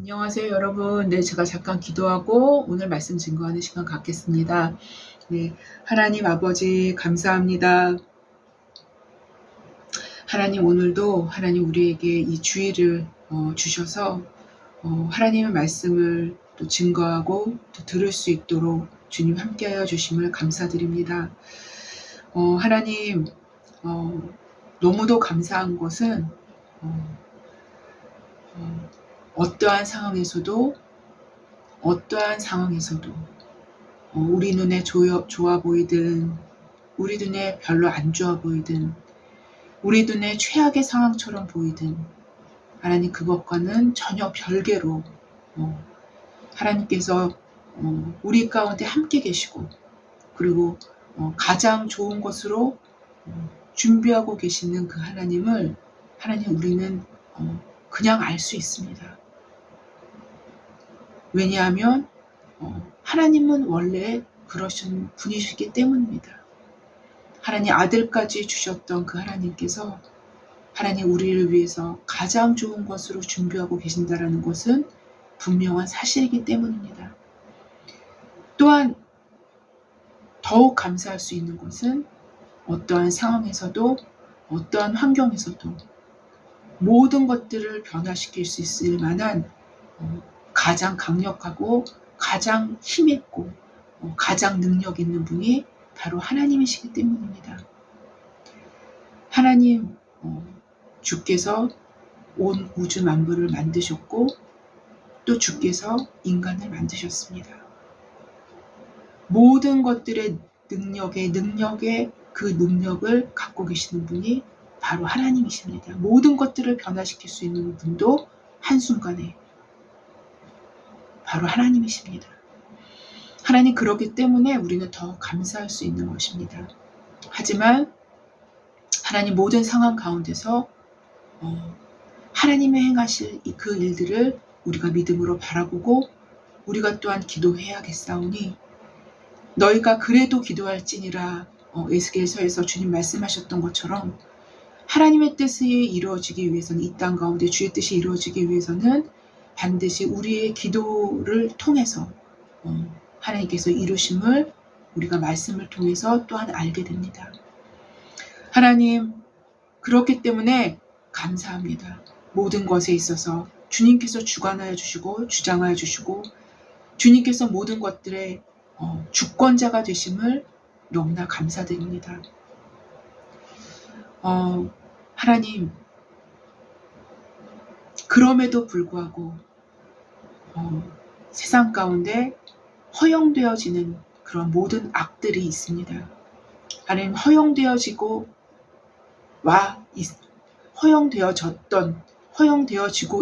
안녕하세요, 여러분. 네, 제가 잠깐 기도하고 오늘 말씀 증거하는 시간 갖겠습니다. 네, 하나님 아버지 감사합니다. 하나님 오늘도 하나님 우리에게 이 주의를 주셔서 하나님의 말씀을 또 증거하고 또 들을 수 있도록 주님 함께하여 주심을 감사드립니다. 하나님 너무도 감사한 것은 어떠한 상황에서도 우리 눈에 좋아 보이든 우리 눈에 별로 안 좋아 보이든 우리 눈에 최악의 상황처럼 보이든 하나님 그것과는 전혀 별개로 하나님께서 우리 가운데 함께 계시고 그리고 가장 좋은 것으로 준비하고 계시는 그 하나님 우리는 그냥 알 수 있습니다. 왜냐하면 하나님은 원래 그러신 분이시기 때문입니다. 하나님 아들까지 주셨던 그 하나님께서 하나님 우리를 위해서 가장 좋은 것으로 준비하고 계신다라는 것은 분명한 사실이기 때문입니다. 또한 더욱 감사할 수 있는 것은 어떠한 상황에서도 어떠한 환경에서도 모든 것들을 변화시킬 수 있을 만한 가장 강력하고 가장 힘있고 가장 능력 있는 분이 바로 하나님이시기 때문입니다. 하나님 주께서 온 우주 만물을 만드셨고 또 주께서 인간을 만드셨습니다. 모든 것들의 능력의 그 능력을 갖고 계시는 분이 바로 하나님이십니다. 모든 것들을 변화시킬 수 있는 분도 한순간에 바로 하나님이십니다. 하나님 그렇기 때문에 우리는 더 감사할 수 있는 것입니다. 하지만 하나님 모든 상황 가운데서 하나님의 행하실 그 일들을 우리가 믿음으로 바라보고 우리가 또한 기도해야겠사오니 너희가 그래도 기도할지니라 에스겔서에서 주님 말씀하셨던 것처럼 하나님의 뜻이 이루어지기 위해서는 이 땅 가운데 주의 뜻이 이루어지기 위해서는 반드시 우리의 기도를 통해서 하나님께서 이루심을 우리가 말씀을 통해서 또한 알게 됩니다. 하나님 그렇기 때문에 감사합니다. 모든 것에 있어서 주님께서 주관하여 주시고 주장하여 주시고 주님께서 모든 것들의 주권자가 되심을 너무나 감사드립니다. 하나님 그럼에도 불구하고 세상 가운데 허용되어지는 그런 모든 악들이 있습니다. 하나님 허용되어지고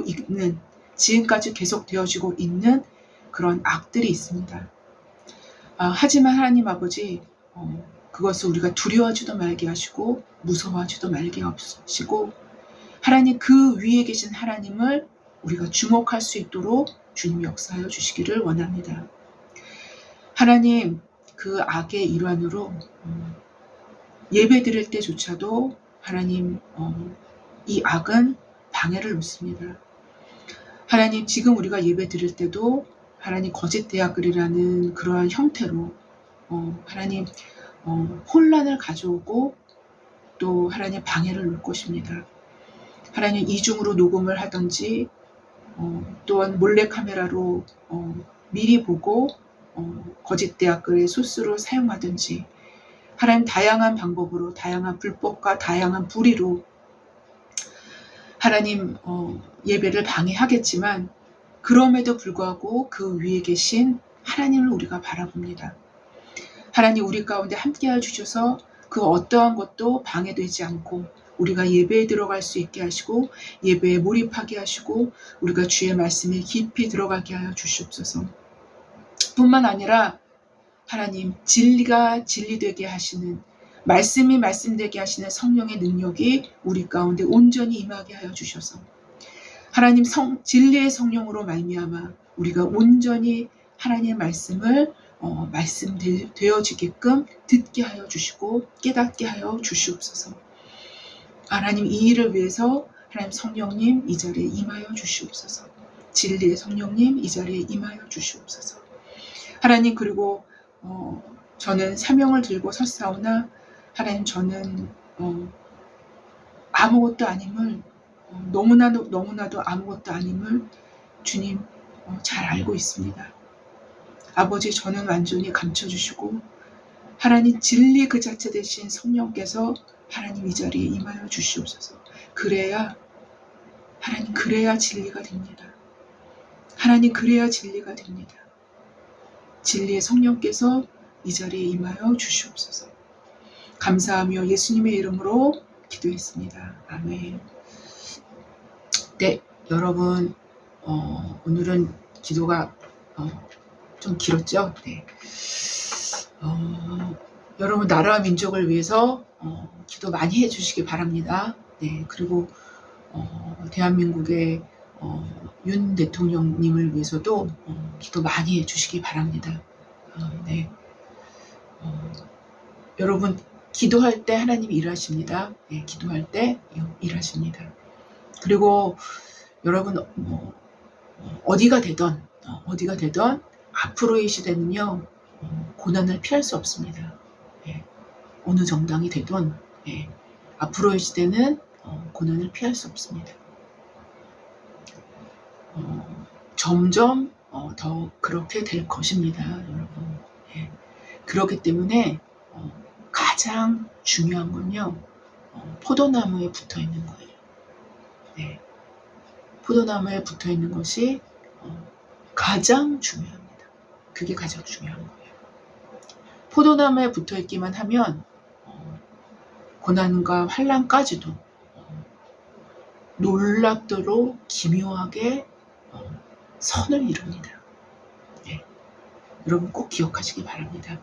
있는 지금까지 계속 되어지고 있는 그런 악들이 있습니다. 하지만 하나님 아버지 그것을 우리가 두려워하지도 말게 하시고 무서워하지도 말게 하시고 하나님 그 위에 계신 하나님을 우리가 주목할 수 있도록 주님 역사하여 주시기를 원합니다. 하나님 그 악의 일환으로 예배 드릴 때조차도 하나님 이 악은 방해를 놓습니다. 하나님 지금 우리가 예배 드릴 때도 하나님 거짓 대학들이라는 그러한 형태로 하나님 혼란을 가져오고 또 하나님 방해를 놓을 것입니다. 하나님 이중으로 녹음을 하든지 또한 몰래카메라로 미리 보고 거짓 대학들의 소스로 사용하든지 하나님 다양한 방법으로 다양한 불법과 다양한 불의로 하나님 예배를 방해하겠지만 그럼에도 불구하고 그 위에 계신 하나님을 우리가 바라봅니다. 하나님 우리 가운데 함께하여 주셔서 그 어떠한 것도 방해되지 않고 우리가 예배에 들어갈 수 있게 하시고 예배에 몰입하게 하시고 우리가 주의 말씀에 깊이 들어가게 하여 주시옵소서. 뿐만 아니라 하나님 진리가 진리되게 하시는 말씀이 말씀되게 하시는 성령의 능력이 우리 가운데 온전히 임하게 하여 주셔서 하나님 진리의 성령으로 말미암아 우리가 온전히 하나님의 말씀을 말씀되어지게끔 듣게 하여 주시고 깨닫게 하여 주시옵소서. 하나님 이 일을 위해서 하나님 성령님 이 자리에 임하여 주시옵소서. 진리의 성령님 이 자리에 임하여 주시옵소서. 하나님, 그리고 저는 사명을 들고 섰사오나 하나님, 저는 아무것도 아님을, 너무나도 아무것도 아님을 주님 잘 알고 있습니다. 아버지, 저는 완전히 감춰주시고 하나님 진리 그 자체 되신 성령께서 하나님 이 자리에 임하여 주시옵소서. 그래야 하나님, 그래야 진리가 됩니다. 하나님, 그래야 진리가 됩니다. 진리의 성령께서 이 자리에 임하여 주시옵소서. 감사하며 예수님의 이름으로 기도했습니다. 아멘. 네, 여러분, 오늘은 기도가 좀 길었죠? 네. 여러분, 나라와 민족을 위해서 기도 많이 해주시기 바랍니다. 네, 그리고 대한민국의 윤 대통령님을 위해서도 기도 많이 해주시기 바랍니다. 네. 여러분, 기도할 때 하나님이 일하십니다. 네, 기도할 때 일하십니다. 그리고 여러분, 어디가 되던 앞으로의 시대는요, 고난을 피할 수 없습니다. 네, 어느 정당이 되던 앞으로의 시대는 고난을 피할 수 없습니다. 점점 더 그렇게 될 것입니다, 여러분. 예. 그렇기 때문에 가장 중요한 건요, 포도나무에 붙어 있는 거예요. 네. 포도나무에 붙어 있는 것이 가장 중요합니다. 그게 가장 중요한 거예요. 포도나무에 붙어 있기만 하면 고난과 환난까지도 놀랍도록 기묘하게 선을 이룹니다. 네. 여러분 꼭 기억하시기 바랍니다.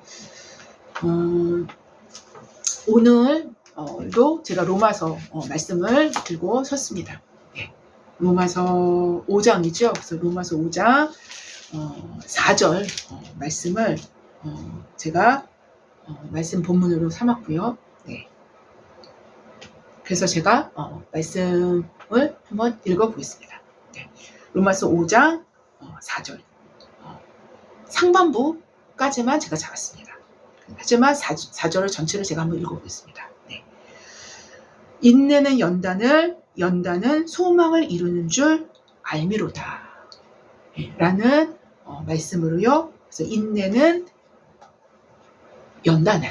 오늘도 제가 로마서 말씀을 들고 섰습니다. 네. 로마서 5장이죠. 그래서 로마서 5장 4절 말씀을 제가 말씀 본문으로 삼았고요. 네. 그래서 제가 말씀을 한번 읽어보겠습니다. 네. 로마서 5장 4절 상반부까지만 제가 잡았습니다. 하지만 4절을 전체를 제가 한번 읽어보겠습니다. 네. 인내는 연단은 소망을 이루는 줄 알미로다. 네. 라는 말씀으로요. 그래서 인내는 연단을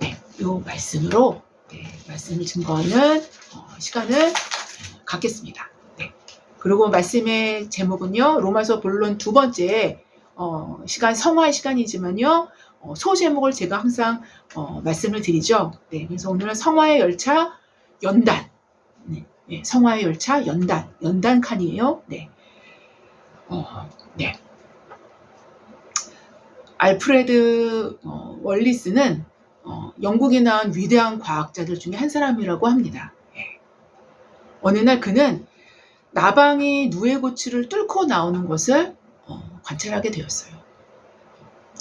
이 말씀으로 말씀을 증거하는 시간을 갖겠습니다. 네. 그리고 말씀의 제목은요, 로마서 본론 두 번째 시간, 성화의 시간이지만요, 소제목을 제가 항상 말씀을 드리죠. 네. 그래서 오늘은 성화의 열차 연단. 네. 네. 성화의 열차 연단 칸이에요. 네. 네. 알프레드 월리스는 영국에 나온 위대한 과학자들 중에 한 사람이라고 합니다. 예. 어느 날 그는 나방이 누에고치를 뚫고 나오는 것을 관찰하게 되었어요.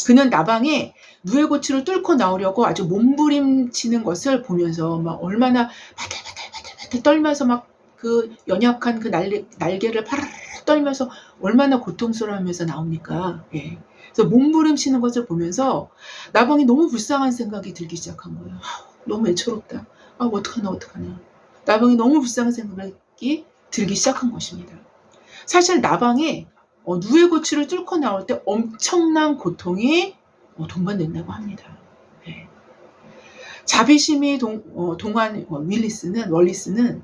그는 나방이 누에고치를 뚫고 나오려고 아주 몸부림치는 것을 보면서 막 얼마나 바들바들 떨면서 막 그 연약한 그 날개를 파르르 떨면서 얼마나 고통스러워하면서 나옵니까? 예. 그래서 몸부림치는 것을 보면서 나방이 너무 불쌍한 생각이 들기 시작한 거예요. 너무 애처롭다. 어떡하나. 나방이 너무 불쌍한 생각이 들기 시작한 것입니다. 사실 나방이 누에고치를 뚫고 나올 때 엄청난 고통이 동반된다고 합니다. 네. 자비심이 동한 월리스는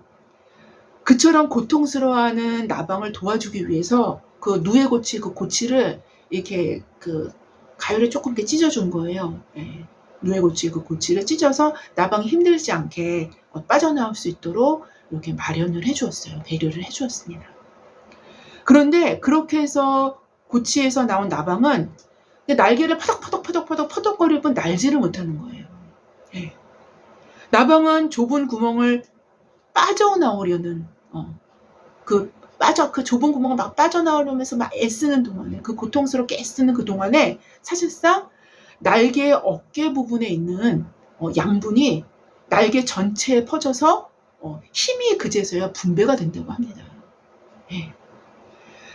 그처럼 고통스러워하는 나방을 도와주기 위해서 그 누에고치 그 고치를 이렇게 그 가열에 조금 이렇게 찢어준 거예요. 네. 누에고치 그 고치를 찢어서 나방이 힘들지 않게 빠져나올 수 있도록 이렇게 마련을 해주었어요. 배려를 해주었습니다. 그런데 그렇게 해서 고치에서 나온 나방은 날개를 퍼덕거리고 날지를 못하는 거예요. 네. 나방은 좁은 구멍을 빠져나오려는 그 좁은 구멍을 막 빠져나오려면서 막 애쓰는 동안에, 그 고통스럽게 애쓰는 그 동안에 사실상 날개의 어깨 부분에 있는 양분이 날개 전체에 퍼져서 힘이 그제서야 분배가 된다고 합니다. 네.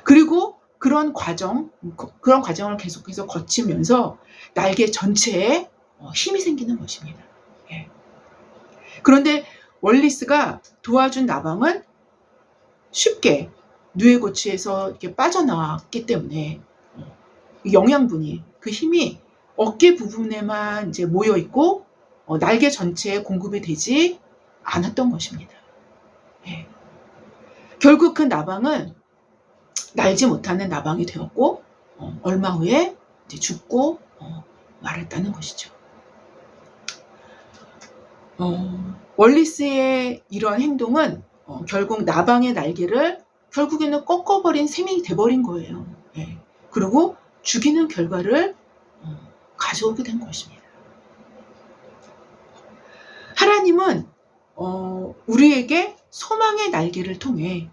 그리고 그런 과정을 계속해서 거치면서 날개 전체에 힘이 생기는 것입니다. 예. 그런데 월리스가 도와준 나방은 쉽게 누에고치에서 이렇게 빠져나왔기 때문에 영양분이, 그 힘이 어깨 부분에만 이제 모여 있고 날개 전체에 공급이 되지 않았던 것입니다. 예. 결국 그 나방은 날지 못하는 나방이 되었고 얼마 후에 이제 죽고 말았다는 것이죠. 월리스의 이런 행동은 결국 나방의 날개를 결국에는 꺾어버린 셈이 돼버린 거예요. 예. 그리고 죽이는 결과를 가져오게 된 것입니다. 하나님은 우리에게 소망의 날개를 통해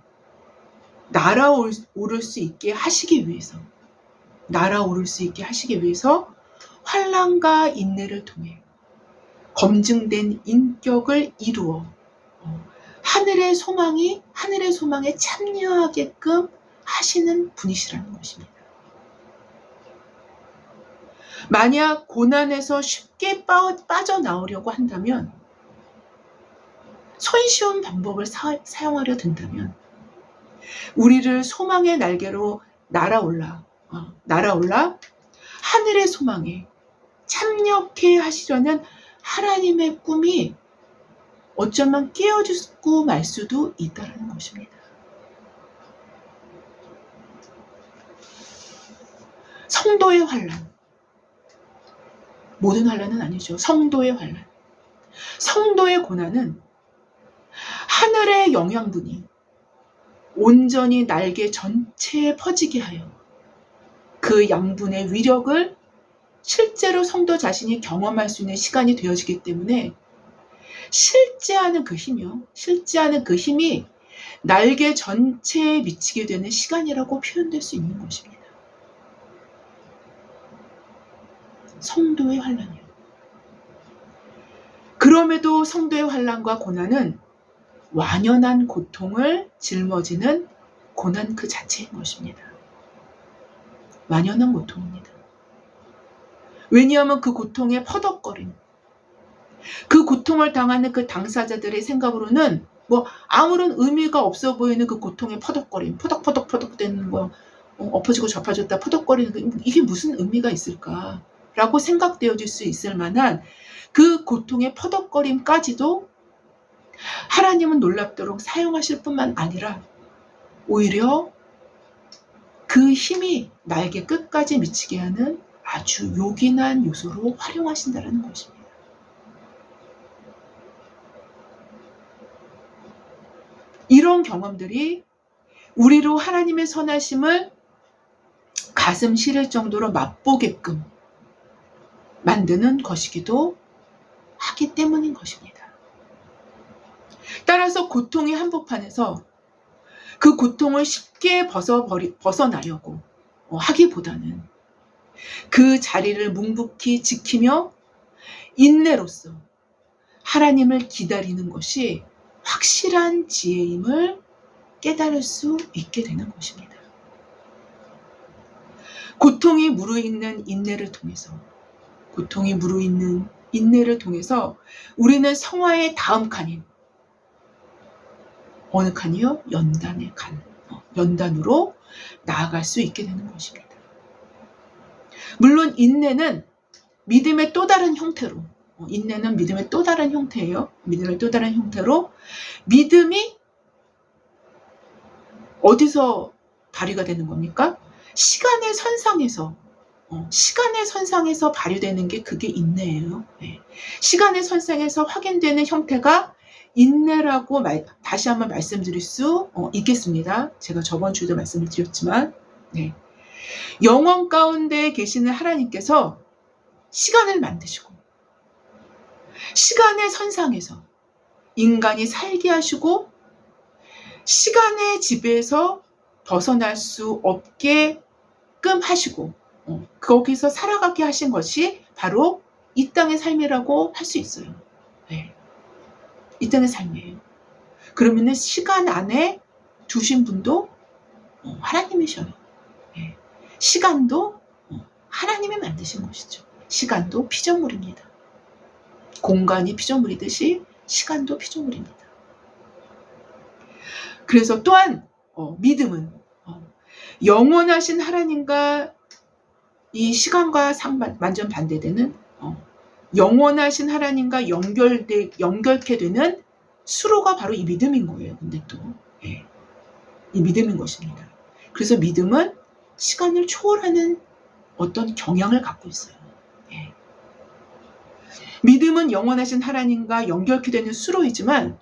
날아오를 수 있게 하시기 위해서 환난과 인내를 통해 검증된 인격을 이루어 하늘의 소망에 참여하게끔 하시는 분이시라는 것입니다. 만약 고난에서 쉽게 빠져나오려고 한다면, 손쉬운 방법을 사용하려 든다면 우리를 소망의 날개로 날아올라 하늘의 소망에 참여케 하시려는 하나님의 꿈이 어쩌면 깨어지고 말 수도 있다는 것입니다. 성도의 환난, 모든 환난은 아니죠. 성도의 환난, 성도의 고난은 하늘의 영양분이 온전히 날개 전체에 퍼지게 하여 그 양분의 위력을 실제로 성도 자신이 경험할 수 있는 시간이 되어지기 때문에 실제하는 그 힘이 날개 전체에 미치게 되는 시간이라고 표현될 수 있는 것입니다. 성도의 환난이요. 그럼에도 성도의 환난과 고난은 완연한 고통을 짊어지는 고난 그 자체인 것입니다. 완연한 고통입니다. 왜냐하면 그 고통의 퍼덕거림, 그 고통을 당하는 그 당사자들의 생각으로는 아무런 의미가 없어 보이는 그 고통의 퍼덕거림, 퍼덕퍼덕 되는 거, 엎어지고 접어졌다 퍼덕거리는 이게 무슨 의미가 있을까라고 생각되어질 수 있을 만한 그 고통의 퍼덕거림까지도 하나님은 놀랍도록 사용하실 뿐만 아니라 오히려 그 힘이 날개 끝까지 미치게 하는 아주 요긴한 요소로 활용하신다는 것입니다. 이런 경험들이 우리로 하나님의 선하심을 가슴 시릴 정도로 맛보게끔 만드는 것이기도 하기 때문인 것입니다. 따라서 고통의 한복판에서 그 고통을 쉽게 벗어나려고 하기보다는 그 자리를 묵묵히 지키며 인내로써 하나님을 기다리는 것이 확실한 지혜임을 깨달을 수 있게 되는 것입니다. 고통이 무르익는 인내를 통해서 우리는 성화의 다음 칸인 어느 칸이요? 연단의 칸, 연단으로 나아갈 수 있게 되는 것입니다. 물론 인내는 믿음의 또 다른 형태로, 믿음의 또 다른 형태예요. 믿음의 또 다른 형태로 믿음이 어디서 발휘가 되는 겁니까? 시간의 선상에서 발휘되는 게 그게 인내예요. 네. 시간의 선상에서 확인되는 형태가 인내라고 다시 한번 말씀드릴 수 있겠습니다. 제가 저번 주에도 말씀을 드렸지만, 네. 영원 가운데 계시는 하나님께서 시간을 만드시고 시간의 선상에서 인간이 살게 하시고 시간의 지배에서 벗어날 수 없게끔 하시고 거기서 살아가게 하신 것이 바로 이 땅의 삶이라고 할 수 있어요. 네. 이 땅의 삶이에요. 그러면은 시간 안에 두신 분도 하나님이셔요. 예. 시간도 하나님이 만드신 것이죠. 시간도 피조물입니다. 공간이 피조물이듯이 시간도 피조물입니다. 그래서 또한 믿음은 영원하신 하나님과 이 시간과 완전 반대되는 영원하신 하나님과 연결케 되는 수로가 바로 이 믿음인 거예요. 근데 또 이 믿음인 것입니다. 그래서 믿음은 시간을 초월하는 어떤 경향을 갖고 있어요. 예. 믿음은 영원하신 하나님과 연결케 되는 수로이지만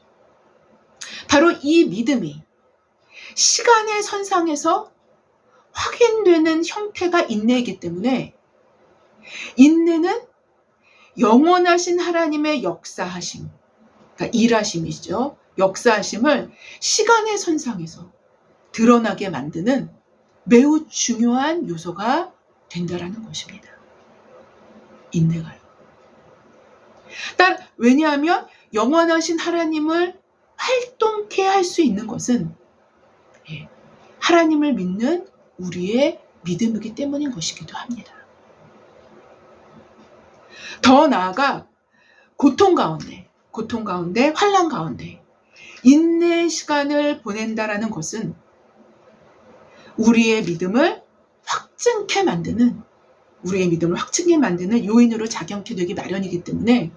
바로 이 믿음이 시간의 선상에서 확인되는 형태가 인내이기 때문에 인내는 영원하신 하나님의 역사하심, 그러니까 일하심이죠. 역사하심을 시간의 선상에서 드러나게 만드는 매우 중요한 요소가 된다라는 것입니다. 인내가요. 왜냐하면 영원하신 하나님을 활동케 할 수 있는 것은 하나님을 믿는 우리의 믿음이기 때문인 것이기도 합니다. 더 나아가 고통 가운데, 환난 가운데 인내의 시간을 보낸다라는 것은 우리의 믿음을 확증케 만드는 요인으로 작용케 되기 마련이기 때문에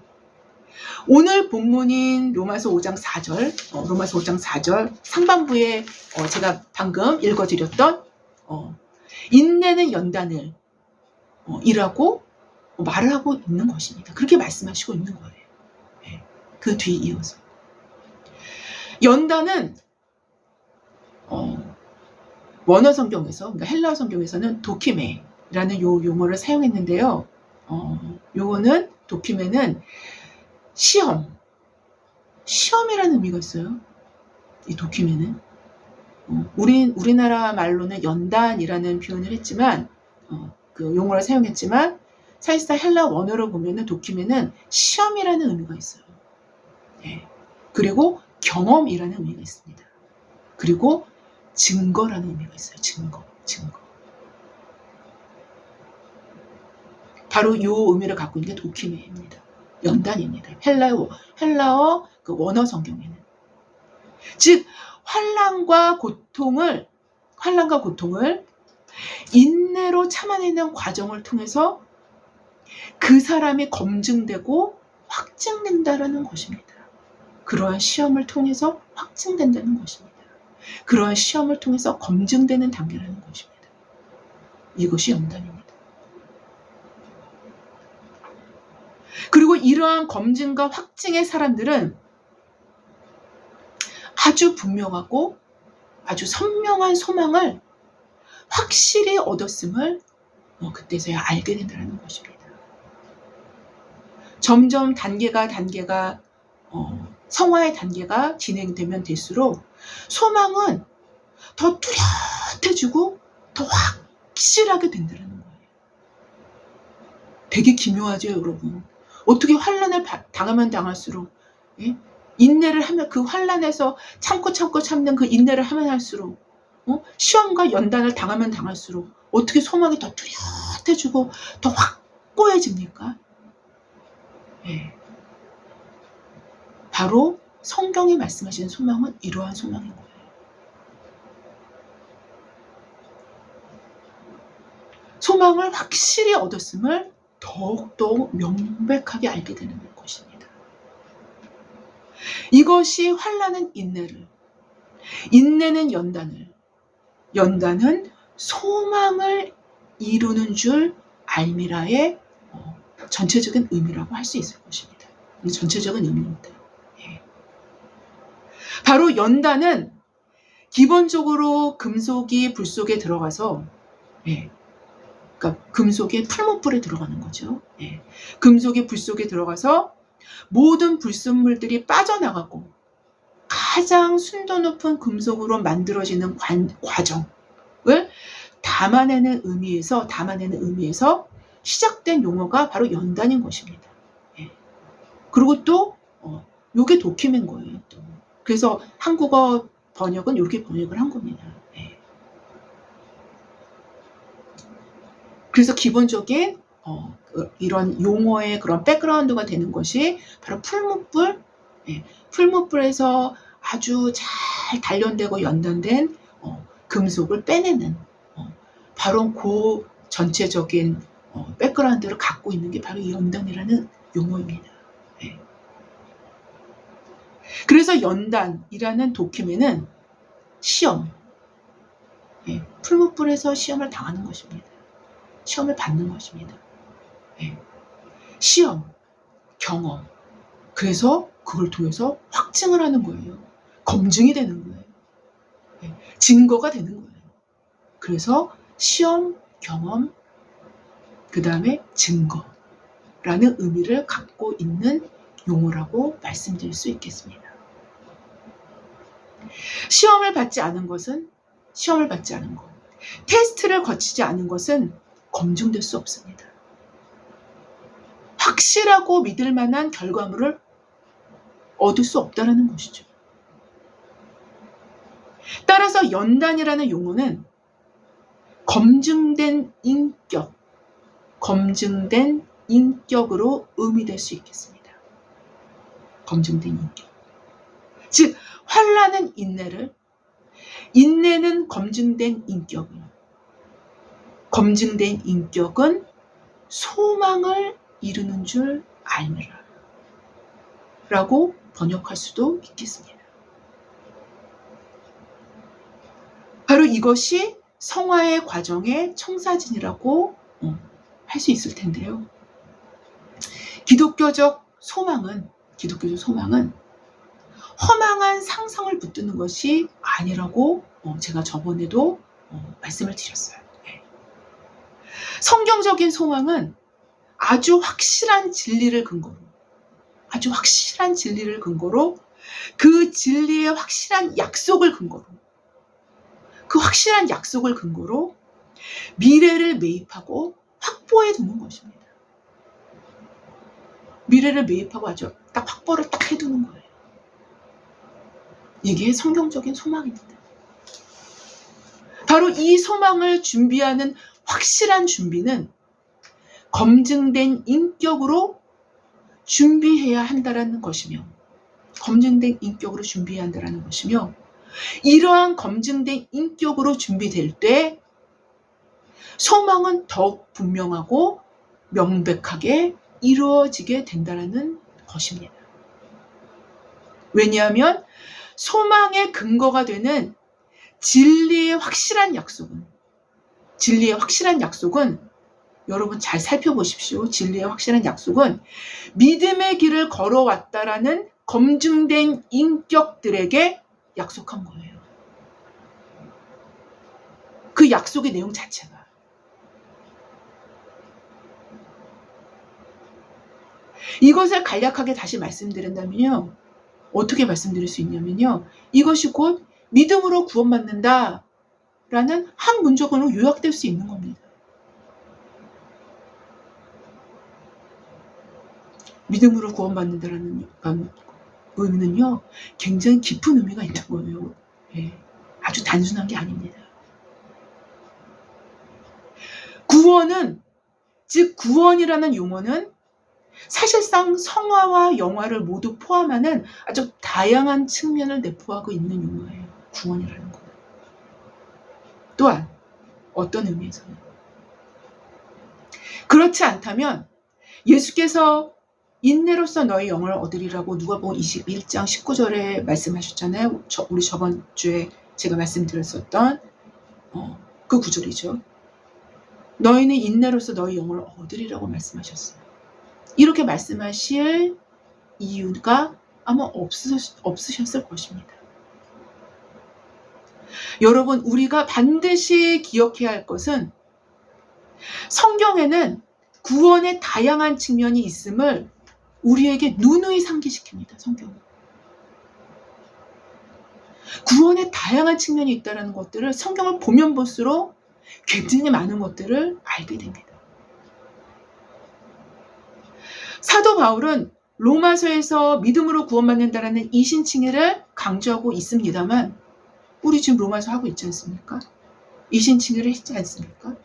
오늘 본문인 로마서 5장 4절 상반부에 제가 방금 읽어드렸던 인내는 연단을 이라고 말을 하고 있는 것입니다. 그렇게 말씀하시고 있는 거예요. 그 뒤 이어서 연단은 원어 성경에서, 그러니까 헬라어 성경에서는 도키메라는 용어를 사용했는데요. 요거는 도키메는 시험이라는 의미가 있어요. 이 도키메는 우리나라 말로는 연단이라는 표현을 했지만 그 용어를 사용했지만 사실상 헬라 원어로 보면은 도키메는 시험이라는 의미가 있어요. 그리고 경험이라는 의미가 있습니다. 그리고 증거라는 의미가 있어요. 증거. 바로 이 의미를 갖고 있는 게 도키메입니다. 연단입니다. 헬라어 그 원어 성경에는. 즉 환난과 고통을 인내로 참아내는 과정을 통해서 그 사람이 검증되고 확증된다라는 것입니다. 그러한 시험을 통해서 확증된다는 것입니다. 그러한 시험을 통해서 검증되는 단계라는 것입니다. 이것이 연단입니다. 그리고 이러한 검증과 확증의 사람들은 아주 분명하고 아주 선명한 소망을 확실히 얻었음을 그때서야 알게 된다는 것입니다. 점점 단계가 성화의 단계가 진행되면 될수록 소망은 더 뚜렷해지고 더 확실하게 된다는 거예요. 되게 기묘하죠, 여러분. 어떻게 환난을 당하면 당할수록 인내를 하면 그 환난에서 참고 참는 그 인내를 하면 할수록 시험과 연단을 당하면 당할수록 어떻게 소망이 더 뚜렷해지고 더 확고해집니까? 바로 성경이 말씀하시는 소망은 이러한 소망인 거예요. 소망을 확실히 얻었음을 더욱더 명백하게 알게 되는 것입니다. 이것이 환난은 인내는 연단은 소망을 이루는 줄 알미라의 전체적인 의미라고 할 수 있을 것입니다. 전체적인 의미입니다. 바로 연단은 기본적으로 금속이 불 속에 들어가서 그러니까 금속의 풀무불에 들어가는 거죠. 금속이 불 속에 들어가서 모든 불순물들이 빠져나가고 가장 순도 높은 금속으로 만들어지는 과정을 담아내는 의미에서 시작된 용어가 바로 연단인 것입니다. 그리고 또 요게 도키메인 거예요. 또. 그래서 한국어 번역은 이렇게 번역을 한 겁니다. 그래서 기본적인 이런 용어의 그런 백그라운드가 되는 것이 바로 풀무불, 풀무불에서 아주 잘 단련되고 연단된 금속을 빼내는 바로 그 전체적인 백그라운드를 갖고 있는 게 바로 이 연단이라는 용어입니다. 그래서 연단이라는 도큐멘은 시험, 풀무불에서 시험을 당하는 것입니다. 시험을 받는 것입니다. 시험, 경험. 그래서 그걸 통해서 확증을 하는 거예요. 검증이 되는 거예요. 증거가 되는 거예요. 그래서 시험, 경험, 그 다음에 증거라는 의미를 갖고 있는 용어라고 말씀드릴 수 있겠습니다. 시험을 받지 않은 것은 테스트를 거치지 않은 것은 검증될 수 없습니다. 확실하고 믿을 만한 결과물을 얻을 수 없다는 것이죠. 따라서 연단이라는 용어는 검증된 인격으로 의미될 수 있겠습니다. 검증된 인격. 즉 환난은 인내는 검증된 인격은 소망을 이루는 줄 알미라 라고 번역할 수도 있겠습니다. 바로 이것이 성화의 과정의 청사진이라고 할 수 있을 텐데요. 기독교적 소망은 허망한 상상을 붙드는 것이 아니라고 제가 저번에도 말씀을 드렸어요. 성경적인 소망은 아주 확실한 진리를 근거로 그 진리의 확실한 약속을 근거로 미래를 매입하고 확보해 두는 것입니다. 미래를 매입하고 아주 딱 확보를 딱 해두는 거예요. 이게 성경적인 소망입니다. 바로 이 소망을 준비하는 확실한 준비는 검증된 인격으로 준비해야 한다는 것이며 이러한 검증된 인격으로 준비될 때 소망은 더욱 분명하고 명백하게 이루어지게 된다는 것입니다. 왜냐하면 소망의 근거가 되는 진리의 확실한 약속은 여러분 잘 살펴보십시오. 진리의 확실한 약속은 믿음의 길을 걸어왔다라는 검증된 인격들에게 약속한 거예요. 그 약속의 내용 자체가. 이것을 간략하게 다시 말씀드린다면요. 어떻게 말씀드릴 수 있냐면요. 이것이 곧 믿음으로 구원받는다 라는 한 문장으로 요약될 수 있는 겁니다. 믿음으로 구원받는다라는 의미는요. 굉장히 깊은 의미가 있는 거예요. 아주 단순한 게 아닙니다. 구원이라는 용어는 사실상 성화와 영화를 모두 포함하는 아주 다양한 측면을 내포하고 있는 용어예요. 구원이라는 것. 또한 어떤 의미에서는 그렇지 않다면 예수께서 인내로서 너희 영혼을 얻으리라고 누가복음 21장 19절에 말씀하셨잖아요. 우리 저번 주에 제가 말씀드렸었던 그 구절이죠. 너희는 인내로서 너희 영혼을 얻으리라고 말씀하셨어요. 이렇게 말씀하실 이유가 아마 없으셨을 것입니다. 여러분, 우리가 반드시 기억해야 할 것은 성경에는 구원의 다양한 측면이 있음을 우리에게 누누이 상기시킵니다. 성경은. 구원의 다양한 측면이 있다는 것들을 성경을 보면 볼수록 굉장히 많은 것들을 알게 됩니다. 사도 바울은 로마서에서 믿음으로 구원받는다라는 이신칭의를 강조하고 있습니다만 우리 지금 로마서 하고 있지 않습니까? 이신칭의를 했지 않습니까?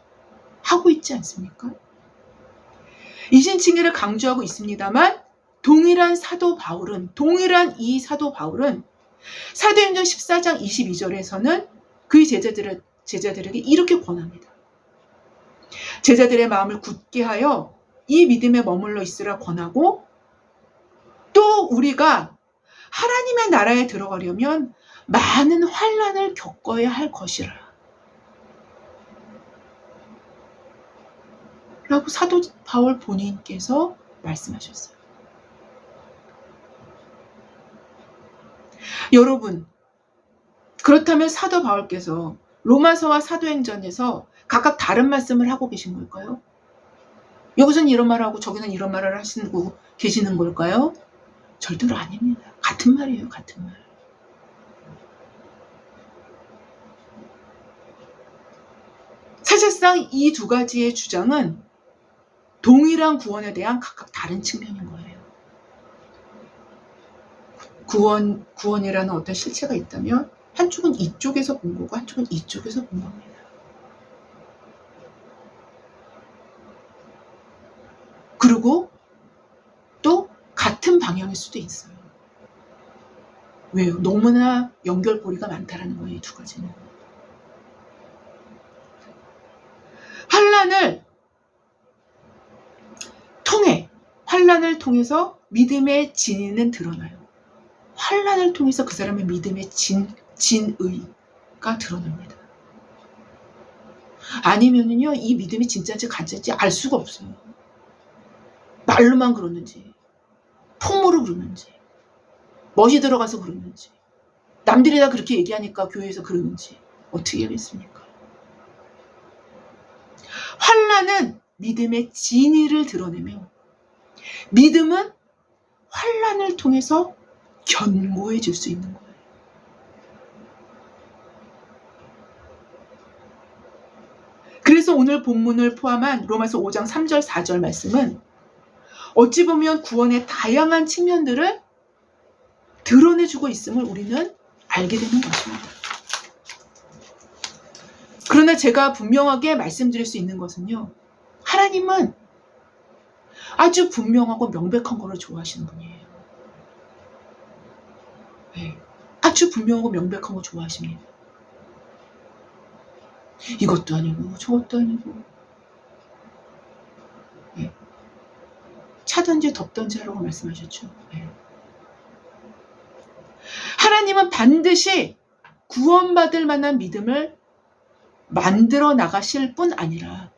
하고 있지 않습니까? 이신칭의를 강조하고 있습니다만 동일한 이 사도 바울은 사도행전 14장 22절에서는 그의 제자들에게 이렇게 권합니다. 제자들의 마음을 굳게 하여 이 믿음에 머물러 있으라 권하고, 또 우리가 하나님의 나라에 들어가려면 많은 환난을 겪어야 할 것이라 라고 사도 바울 본인께서 말씀하셨어요. 여러분, 그렇다면 사도 바울께서 로마서와 사도행전에서 각각 다른 말씀을 하고 계신 걸까요? 여기서는 이런 말을 하고 저기는 이런 말을 하시고 계시는 걸까요? 절대로 아닙니다. 같은 말이에요. 같은 말. 사실상 이 두 가지의 주장은 동일한 구원에 대한 각각 다른 측면인 거예요. 구원이라는 어떤 실체가 있다면 한쪽은 이쪽에서 본 거고 한쪽은 이쪽에서 본 겁니다. 그리고 또 같은 방향일 수도 있어요. 왜요? 너무나 연결고리가 많다라는 거예요, 이 두 가지는. 환난을 통해서 믿음의 진리는 드러나요. 환난을 통해서 그 사람의 믿음의 진의가 드러납니다. 아니면은요, 이 믿음이 진짜인지 가짜인지 알 수가 없어요. 말로만 그러는지, 풍모로 그러는지, 멋이 들어가서 그러는지, 남들이 다 그렇게 얘기하니까 교회에서 그러는지 어떻게 하겠습니까? 환난은 믿음의 진리를 드러내며 믿음은 환난을 통해서 견고해질 수 있는 거예요. 그래서 오늘 본문을 포함한 로마서 5장 3절 4절 말씀은 어찌 보면 구원의 다양한 측면들을 드러내주고 있음을 우리는 알게 되는 것입니다. 그러나 제가 분명하게 말씀드릴 수 있는 것은요, 하나님은 아주 분명하고 명백한 거를 좋아하시는 분이에요. 네, 아주 분명하고 명백한 거 좋아하십니다. 이것도 아니고 저것도 아니고, 네, 차든지 덥든지 하라고 말씀하셨죠. 네. 하나님은 반드시 구원받을 만한 믿음을 만들어 나가실 뿐 아니라,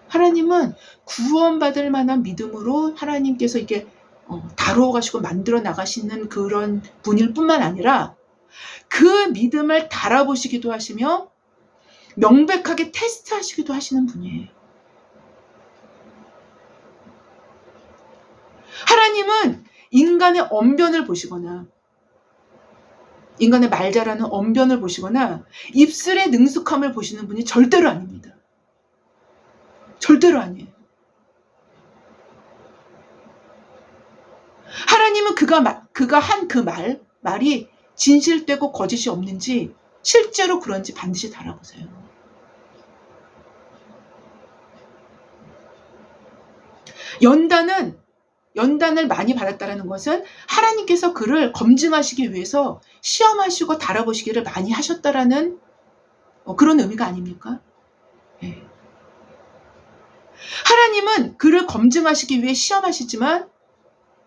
하나님은 구원받을 만한 믿음으로 하나님께서 이게 다루어 가시고 만들어 나가시는 그런 분일 뿐만 아니라 그 믿음을 달아보시기도 하시며 명백하게 테스트하시기도 하시는 분이에요. 하나님은 인간의 언변을 보시거나 인간의 말 잘하는 언변을 보시거나 입술의 능숙함을 보시는 분이 절대로 아닙니다. 절대로 아니에요. 하나님은 그가 한 그 말이 진실되고 거짓이 없는지 실제로 그런지 반드시 달아보세요. 연단을 많이 받았다는 것은 하나님께서 그를 검증하시기 위해서 시험하시고 달아보시기를 많이 하셨다라는 그런 의미가 아닙니까? 네. 하나님은 그를 검증하시기 위해 시험하시지만,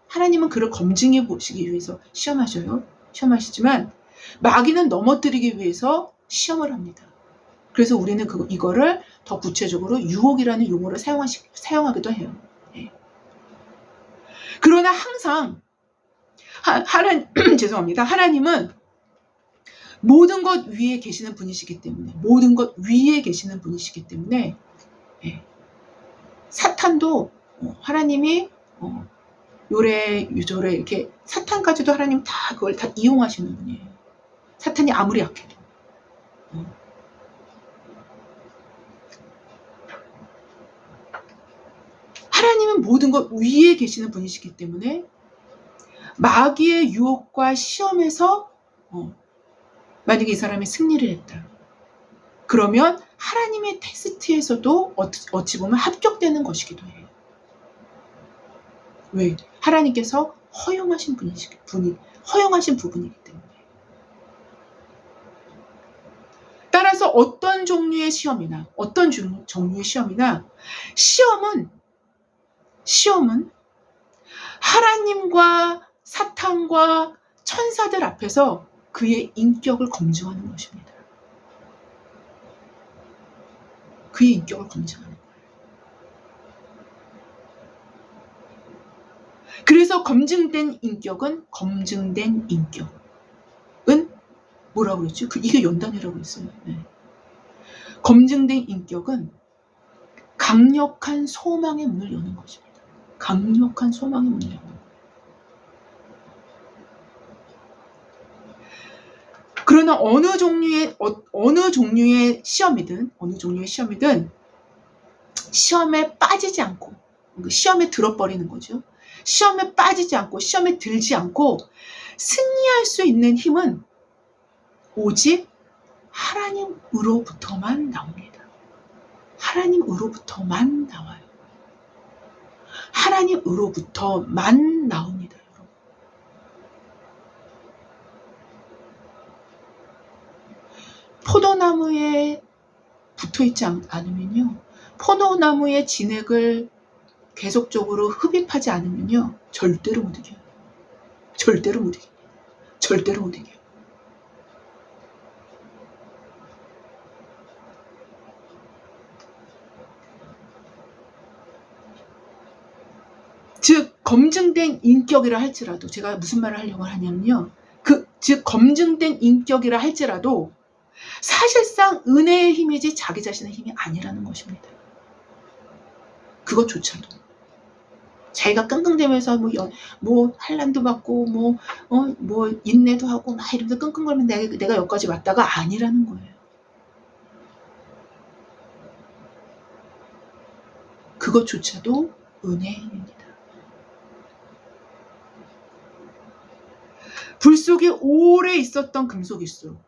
하나님은 그를 검증해 보시기 위해서 시험하시지만 마귀는 넘어뜨리기 위해서 시험을 합니다. 그래서 우리는 이거를 더 구체적으로 유혹이라는 용어를 사용하기도 해요. 네. 그러나 항상 하나님은 모든 것 위에 계시는 분이시기 때문에 네. 사탄도 하나님이 요래 유저래 이렇게 사탄까지도 하나님 다 그걸 다 이용하시는 분이에요. 사탄이 아무리 약해도. 하나님은 모든 것 위에 계시는 분이시기 때문에 마귀의 유혹과 시험에서 만약에 이 사람이 승리를 했다. 그러면 하나님의 테스트에서도 어찌 보면 합격되는 것이기도 해요. 왜? 하나님께서 허용하신 허용하신 부분이기 때문에. 따라서 어떤 종류의 시험이나 시험은 하나님과 사탄과 천사들 앞에서 그의 인격을 검증하는 것입니다. 그의 인격을 검증하는 거예요. 그래서 검증된 인격은 뭐라고 그랬죠? 이게 연단이라고 했어요. 네. 검증된 인격은 강력한 소망의 문을 여는 것입니다. 강력한 소망의 문을 여는 거예요. 그러나 어느 종류의 시험이든 시험에 빠지지 않고, 시험에 들어버리는 거죠. 시험에 빠지지 않고 시험에 들지 않고 승리할 수 있는 힘은 오직 하나님으로부터만 나옵니다. 하나님으로부터만 나와요. 하나님으로부터만 나옵니다. 여러분. 포도나무에 붙어있지 않으면요, 포도나무의 진액을 계속적으로 흡입하지 않으면요, 절대로 못 이겨요. 절대로 못 이겨요. 절대로 못 이겨요. 즉 검증된 인격이라 할지라도, 제가 무슨 말을 하려고 하냐면요, 즉 검증된 인격이라 할지라도 사실상 은혜의 힘이지 자기 자신의 힘이 아니라는 것입니다. 그것조차도 자기가 끙끙대면서 뭐 환난도 받고 뭐 인내도 하고 막 이러면서 끙끙거리면 내가 여기까지 왔다가 아니라는 거예요. 그것조차도 은혜의 힘입니다. 불 속에 오래 있었던 금속일수록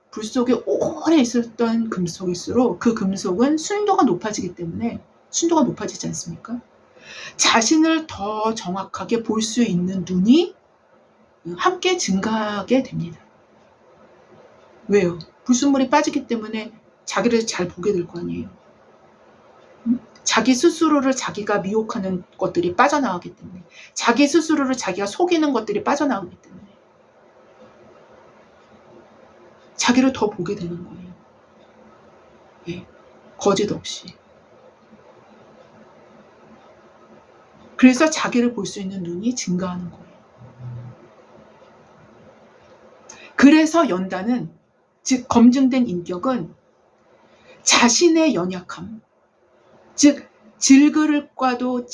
그 금속은 순도가 높아지기 때문에, 순도가 높아지지 않습니까? 자신을 더 정확하게 볼 수 있는 눈이 함께 증가하게 됩니다. 왜요? 불순물이 빠지기 때문에 자기를 잘 보게 될 거 아니에요. 자기 스스로를 자기가 미혹하는 것들이 빠져나가기 때문에, 자기 스스로를 자기가 속이는 것들이 빠져나가기 때문에 자기를 더 보게 되는 거예요. 예, 거짓 없이. 그래서 자기를 볼 수 있는 눈이 증가하는 거예요. 그래서 연단은, 즉 검증된 인격은 자신의 연약함, 즉 질그릇과도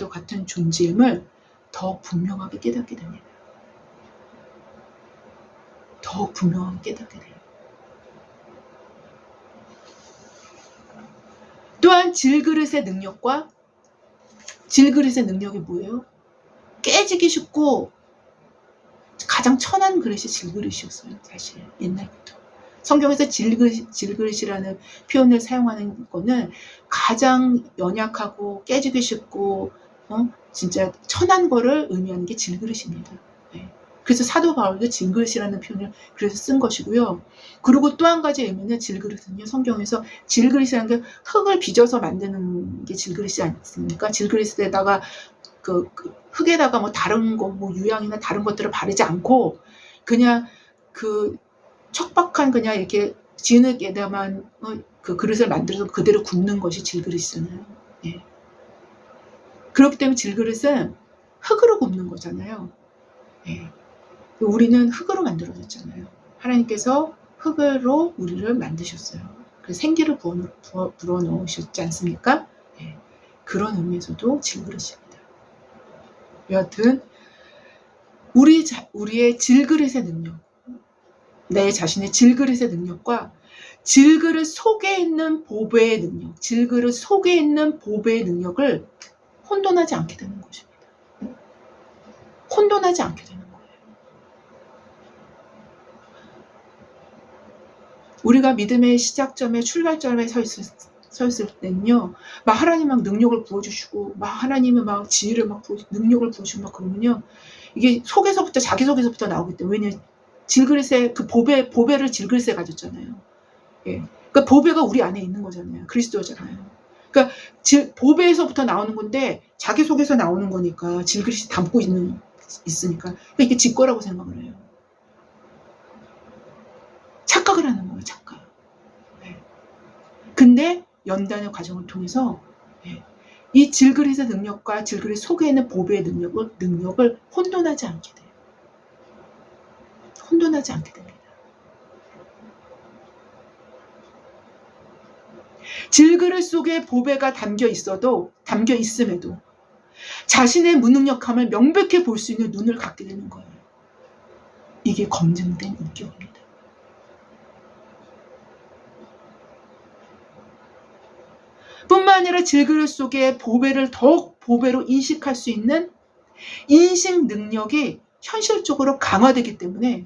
같은 존재임을 더 분명하게 깨닫게 됩니다. 더 분명하게 깨닫게 돼요. 또한 질그릇의 능력이 뭐예요? 깨지기 쉽고 가장 천한 그릇이 질그릇이었어요. 사실 옛날부터. 성경에서 질그릇이라는 표현을 사용하는 거는 가장 연약하고 깨지기 쉽고 진짜 천한 거를 의미하는 게 질그릇입니다. 네. 그래서 사도 바울도 질그릇이라는 표현을 그래서 쓴 것이고요. 그리고 또 한 가지 의미는 질그릇은요, 성경에서 질그릇이라는 게 흙을 빚어서 만드는 게 질그릇이지 않습니까? 질그릇에다가 흙에다가 뭐 다른 거, 뭐 유향이나 다른 것들을 바르지 않고 그냥 그 척박한 그냥 이렇게 진흙에다만 그 그릇을 만들어서 그대로 굽는 것이 질그릇이잖아요. 예. 그렇기 때문에 질그릇은 흙으로 굽는 거잖아요. 예. 우리는 흙으로 만들어졌잖아요. 하나님께서 흙으로 우리를 만드셨어요. 그래서 생기를 불어 넣으셨지 않습니까? 예. 그런 의미에서도 질그릇입니다. 여하튼 우리의 질그릇의 능력, 내 자신의 질그릇의 능력과 질그릇 속에 있는 보배의 능력을 혼돈하지 않게 되는 것입니다. 혼돈하지 않게 되는 거예요. 우리가 믿음의 시작점에 출발점에 서 있을 때는요, 막 하나님 막 능력을 부어주시고, 막 하나님은 막 지혜를 막 능력을 부어주시고 막 그러면요, 이게 속에서부터 자기 속에서부터 나오기 때문에. 왜냐, 질그릇에 그 보배를 질그릇에 가졌잖아요. 예. 그러니까 보배가 우리 안에 있는 거잖아요. 그리스도잖아요. 그러니까 보배에서부터 나오는 건데 자기 속에서 나오는 거니까 질그릇이 담고 있으니까. 그러니까 이게 지 거라고 생각을 해요. 착각을 하는 거예요. 착각. 네. 근데 연단의 과정을 통해서 이 질그릇의 능력과 질그릇 속에 있는 보배의 능력을 혼돈하지 않게 돼요. 혼돈하지 않게 됩니다. 질그릇 속에 보배가 담겨 있음에도 자신의 무능력함을 명백히 볼 수 있는 눈을 갖게 되는 거예요. 이게 검증된 인격입니다. 뿐만 아니라 질그릇 속에 보배를 더욱 보배로 인식할 수 있는 인식 능력이 현실적으로 강화되기 때문에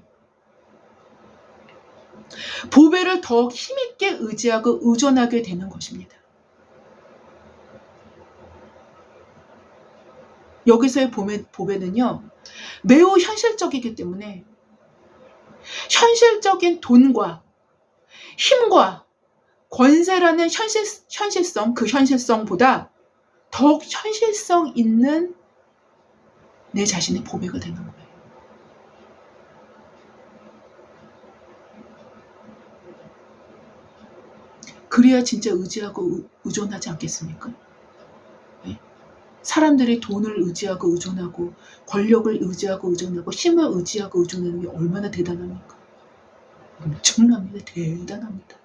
보배를 더욱 힘있게 의지하고 의존하게 되는 것입니다. 여기서의 보배는요, 매우 현실적이기 때문에 현실적인 돈과 힘과 권세라는 현실성, 그 현실성보다 더욱 현실성 있는 내 자신의 보배가 되는 거예요. 그래야 진짜 의지하고 의존하지 않겠습니까? 네? 사람들이 돈을 의지하고 의존하고 권력을 의지하고 의존하고 힘을 의지하고 의존하는 게 얼마나 대단합니까? 엄청납니다. 대단합니다.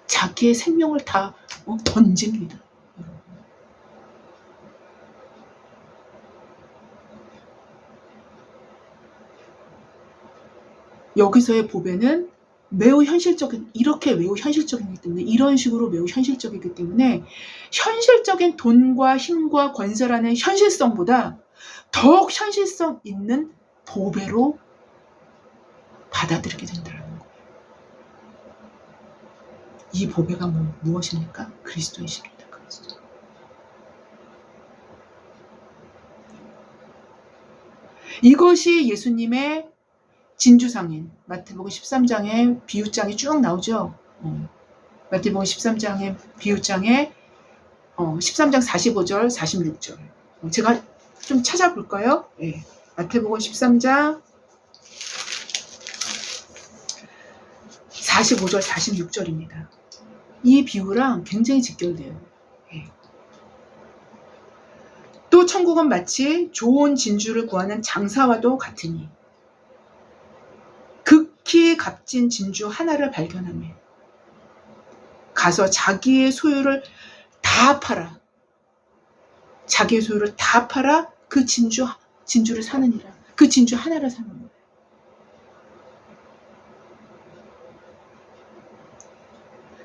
자기의 생명을 다 던집니다. 여기서의 보배는 매우 현실적이기 때문에, 이런 식으로 매우 현실적이기 때문에 현실적인 돈과 힘과 권세라는 현실성보다 더욱 현실성 있는 보배로 받아들이게 된다는 거예요. 이 보배가 무엇입니까? 그리스도이십니다. 그리스도. 이것이 예수님의 진주상인 마태복음 13장의 비유장이 쭉 나오죠. 마태복음 13장의 비유장에 13장 45절, 46절. 제가 좀 찾아볼까요? 네. 마태복음 13장 45절, 46절입니다. 이 비유랑 굉장히 직결돼요. 네. 또 천국은 마치 좋은 진주를 구하는 장사와도 같으니 극히 값진 진주 하나를 발견하며 가서 자기의 소유를 다 팔아 그 진주를 사느니라. 그 진주 하나를 사는 거예요.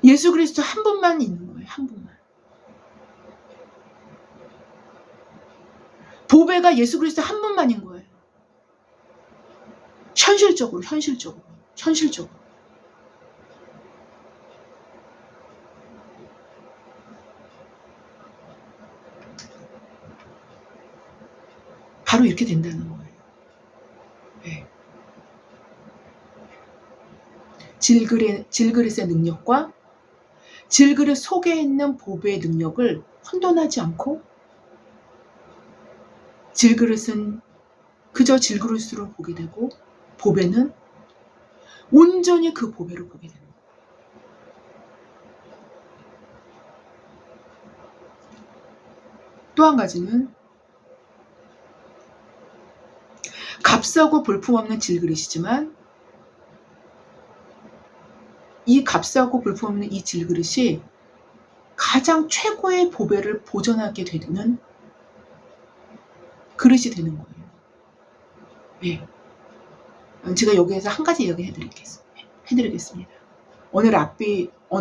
예수 그리스도 한 분만 있는 거예요. 한 분만. 보배가 예수 그리스도 한 분만인 거예요. 현실적으로. 바로 이렇게 된다는 거예요. 네. 질그릇의 능력과 질그릇 속에 있는 보배의 능력을 혼돈하지 않고, 질그릇은 그저 질그릇으로 보게 되고 보배는 온전히 그 보배로 보게 됩니다. 또 한 가지는 값싸고 볼품없는 질그릇이지만 이 값싸고 볼품없는 이 질그릇이 가장 최고의 보배를 보존하게 되는 그릇이 되는 거예요. 네. 제가 여기에서 한 가지 이야기 해드리겠습니다. 어느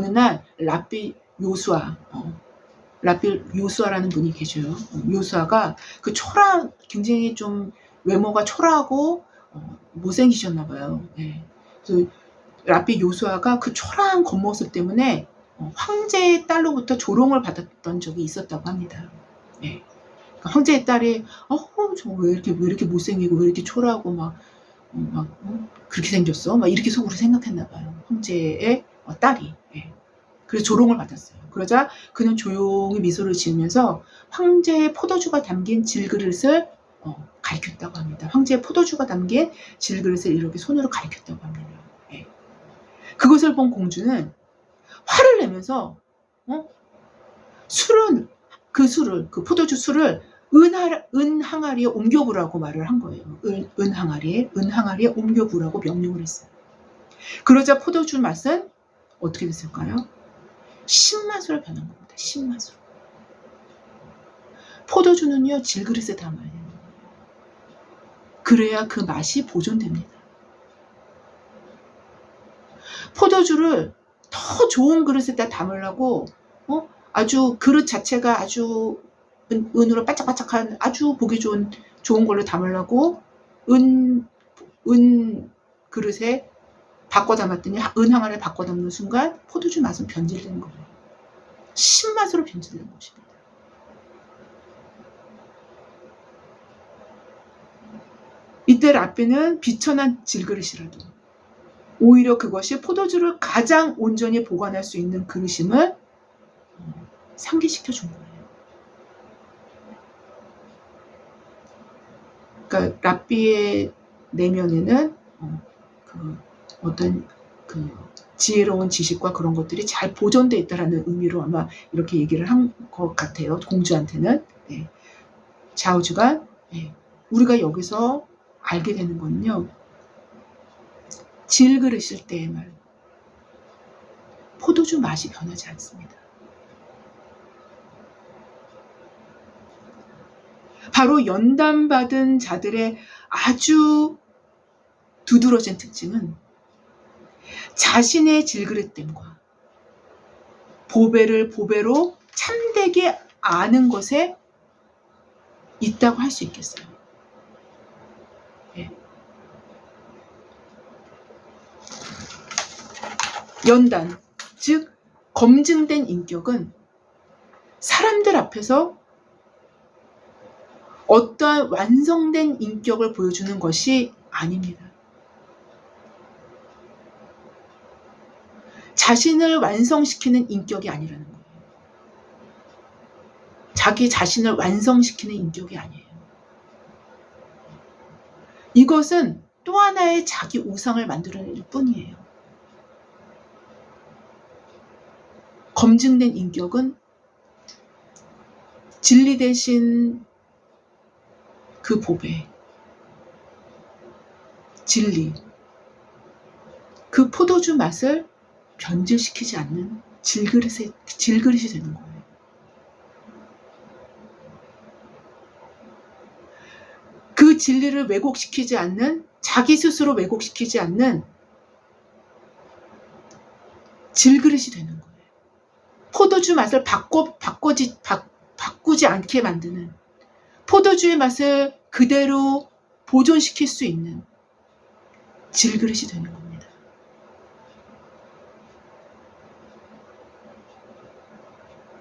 날 랍비 요수아라는 분이 계셔요. 요수아가 그 굉장히 좀 외모가 초라하고 못생기셨나 봐요. 네. 그래서 랍비 요수아가 그 초라한 겉모습 때문에 황제의 딸로부터 조롱을 받았던 적이 있었다고 합니다. 예. 그러니까 황제의 딸이 저 왜 이렇게 못생기고 왜 이렇게 초라하고 막 그렇게 생겼어? 막 이렇게 속으로 생각했나 봐요. 황제의 딸이. 예. 그래서 조롱을 받았어요. 그러자 그는 조용히 미소를 지으면서 황제의 포도주가 담긴 질그릇을 가리켰다고 합니다. 황제의 포도주가 담긴 질그릇을 이렇게 손으로 가리켰다고 합니다. 예. 그것을 본 공주는 화를 내면서 그 포도주 술을 은항아리에 옮겨부라고 말을 한 거예요. 은항아리에 옮겨부라고 명령을 했어요. 그러자 포도주 맛은 어떻게 됐을까요? 신맛으로 변한 겁니다. 신맛으로. 포도주는요, 질그릇에 담아야 돼요. 그래야 그 맛이 보존됩니다. 포도주를 더 좋은 그릇에다 담으려고 아주 그릇 자체가 아주 은으로 반짝반짝한 아주 보기 좋은 걸로 담으려고 은 그릇에 바꿔 담았더니 은항아리에 바꿔 담는 순간 포도주 맛은 변질되는 거예요. 신맛으로 변질된 것입니다. 이때 랍비는 비천한 질그릇이라도 오히려 그것이 포도주를 가장 온전히 보관할 수 있는 그릇임을 상기시켜 준 거예요. 그러니까 랍비의 내면에는 어떤 지혜로운 지식과 그런 것들이 잘 보존되어 있다라는 의미로 아마 이렇게 얘기를 한 것 같아요. 공주한테는. 네. 좌우지간 우리가 여기서 알게 되는 건요. 질그릇일 때의 말. 포도주 맛이 변하지 않습니다. 바로 연단받은 자들의 아주 두드러진 특징은 자신의 질그릇됨과 보배를 보배로 참되게 아는 것에 있다고 할 수 있겠어요. 예. 연단, 즉 검증된 인격은 사람들 앞에서 어떠한 완성된 인격을 보여주는 것이 아닙니다. 자신을 완성시키는 인격이 아니라는 거예요. 자기 자신을 완성시키는 인격이 아니에요. 이것은 또 하나의 자기 우상을 만들어낼 뿐이에요. 검증된 인격은 진리 대신 그 보배, 진리, 그 포도주 맛을 변질시키지 않는 질그릇이 되는 거예요. 그 진리를 왜곡시키지 않는, 자기 스스로 왜곡시키지 않는 질그릇이 되는 거예요. 포도주 맛을 바꾸지 않게 만드는, 포도주의 맛을 그대로 보존시킬 수 있는 질그릇이 되는 겁니다.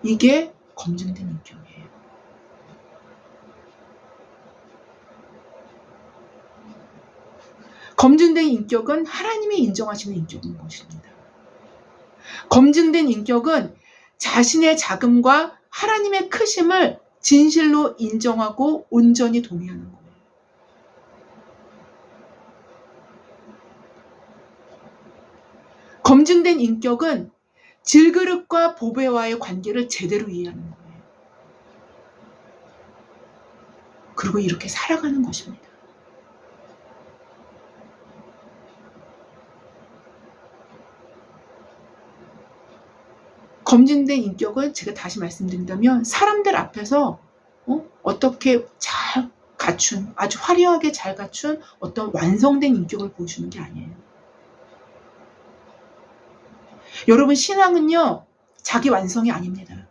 이게 검증된 인격이에요. 검증된 인격은 하나님이 인정하시는 인격인 것입니다. 검증된 인격은 자신의 작음과 하나님의 크심을 진실로 인정하고 온전히 동의하는 거예요. 검증된 인격은 질그릇과 보배와의 관계를 제대로 이해하는 거예요. 그리고 이렇게 살아가는 것입니다. 검증된 인격은 제가 다시 말씀드린다면 사람들 앞에서 어떻게 잘 갖춘, 아주 화려하게 잘 갖춘 어떤 완성된 인격을 보여주는 게 아니에요. 여러분, 신앙은요, 자기 완성이 아닙니다.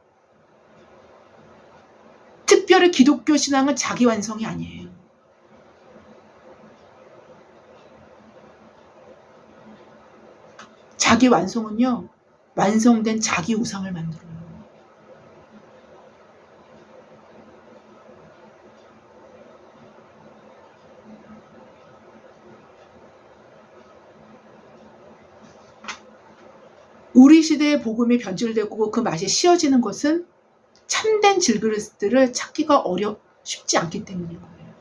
특별히 기독교 신앙은 자기 완성이 아니에요. 자기 완성은요, 완성된 자기 우상을 만들어요. 우리 시대의 복음이 변질되고 그 맛이 씌어지는 것은 참된 질그릇들을 찾기가 쉽지 않기 때문인 거예요.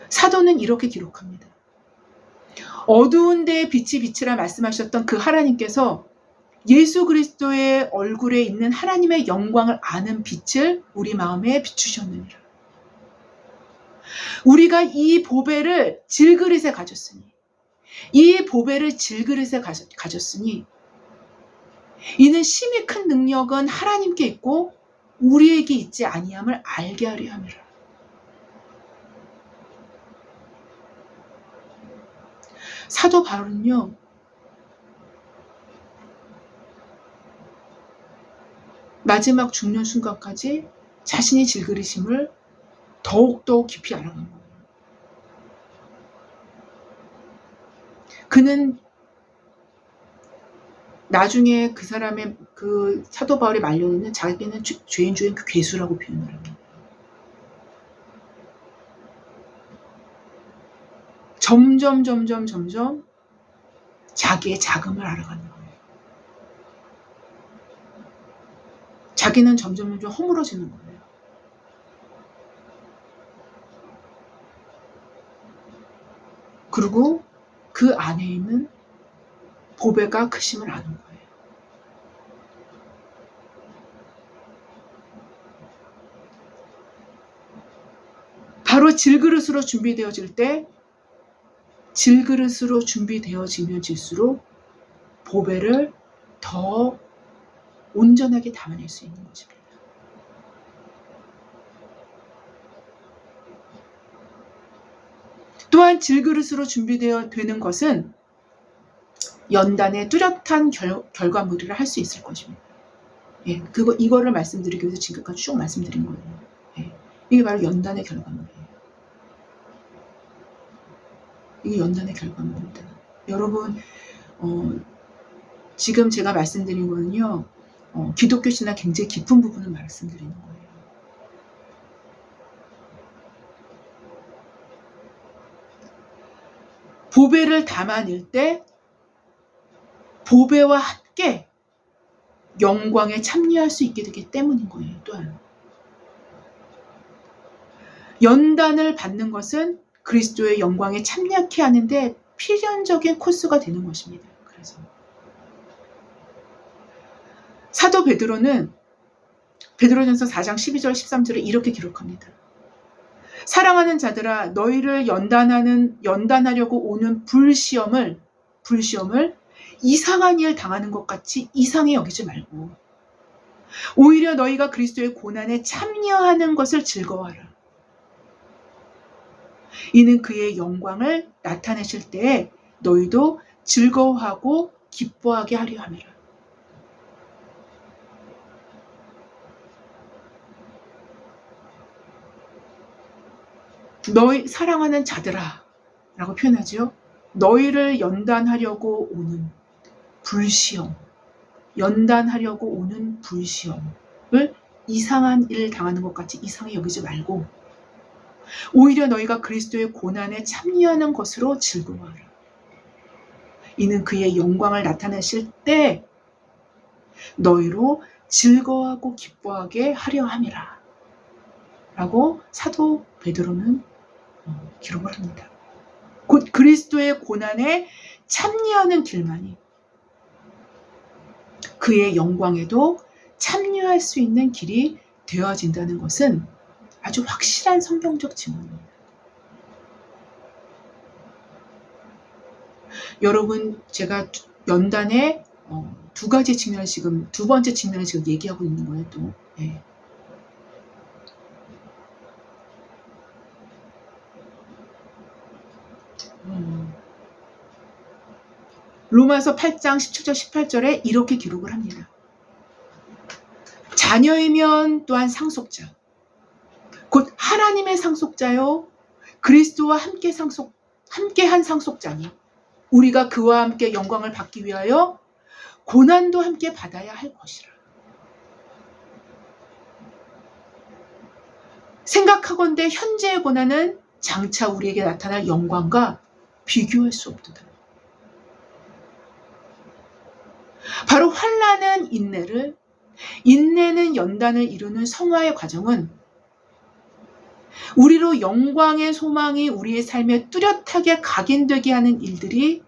사도는 이렇게 기록합니다. 어두운 데에 빛이 비치라 말씀하셨던 그 하나님께서 예수 그리스도의 얼굴에 있는 하나님의 영광을 아는 빛을 우리 마음에 비추셨느니라. 우리가 이 보배를 질그릇에 가졌으니, 이 보배를 질그릇에 가졌으니 이는 심히 큰 능력은 하나님께 있고 우리에게 있지 아니함을 알게 하려 함이라. 사도 바울은요, 마지막 죽는 순간까지 자신이 질그릇임을 더욱더 깊이 알아간 거예요. 그는 나중에 그 사람의 그 사도 바울이 말려있는 자기는 죄인 중에 그 괴수라고 표현을 합니다. 점점 자기의 자금을 알아가는 거예요. 자기는 점점 허물어지는 거예요. 그리고 그 안에 있는 보배가 크심을 아는 거예요. 바로 질그릇으로 준비되어질 때, 질그릇으로 준비되어지면 질수록 보배를 더 온전하게 담아낼 수 있는 것입니다. 또한 질그릇으로 준비되는 것은 연단의 뚜렷한 결과물이라 할 수 있을 것입니다. 예, 이거를 말씀드리기 위해서 지금까지 쭉 말씀드린 거예요. 예, 이게 바로 연단의 결과물이에요. 이게 연단의 결과물입니다. 여러분, 지금 제가 말씀드린 거는요, 기독교 신학 굉장히 깊은 부분을 말씀드리는 거예요. 보배를 담아낼 때 보배와 함께 영광에 참여할 수 있게 되기 때문인 거예요. 또한 연단을 받는 것은 그리스도의 영광에 참여케 하는데 필연적인 코스가 되는 것입니다. 그래서 사도 베드로는 베드로전서 4장 12절 13절에 이렇게 기록합니다. 사랑하는 자들아, 너희를 연단하려고 오는 불시험을 이상한 일 당하는 것 같이 이상히 여기지 말고 오히려 너희가 그리스도의 고난에 참여하는 것을 즐거워하라. 이는 그의 영광을 나타내실 때에 너희도 즐거워하고 기뻐하게 하려 함이라. 너희 사랑하는 자들아 라고 표현하죠. 너희를 연단하려고 오는 불시험, 연단하려고 오는 불시험을 이상한 일을 당하는 것 같이 이상히 여기지 말고 오히려 너희가 그리스도의 고난에 참여하는 것으로 즐거워하라. 이는 그의 영광을 나타내실 때 너희로 즐거워하고 기뻐하게 하려 함이라. 라고 사도 베드로는 기록을 합니다. 곧 그리스도의 고난에 참여하는 길만이 그의 영광에도 참여할 수 있는 길이 되어진다는 것은 아주 확실한 성경적 증언입니다. 여러분, 제가 연단의 두 가지 측면을 지금, 두 번째 측면을 지금 얘기하고 있는 거예요, 또. 예. 로마서 8장 17절 18절에 이렇게 기록을 합니다. 자녀이면 또한 상속자, 곧 하나님의 상속자요 그리스도와 함께 함께한 상속자니 우리가 그와 함께 영광을 받기 위하여 고난도 함께 받아야 할 것이라. 생각하건대 현재의 고난은 장차 우리에게 나타날 영광과 비교할 수 없도다. 바로 환난은 인내를, 인내는 연단을 이루는 성화의 과정은 우리로 영광의 소망이 우리의 삶에 뚜렷하게 각인되게 하는 일들이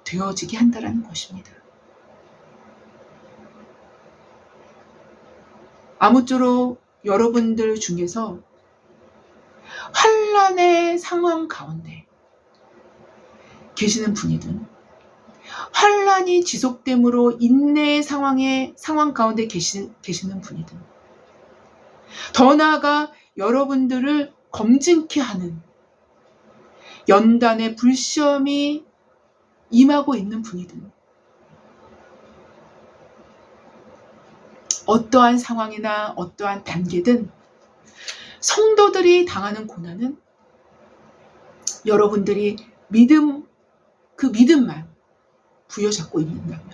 되어지게 한다는 것입니다. 아무쪼록 여러분들 중에서 환난의 상황 가운데 계시는 분이든 환난이 지속됨으로 인내의 상황 가운데 계시는 분이든 더 나아가 여러분들을 검증케 하는 연단의 불시험이 임하고 있는 분이든 어떠한 상황이나 어떠한 단계든 성도들이 당하는 고난은 여러분들이 그 믿음만 부여잡고 있는다면,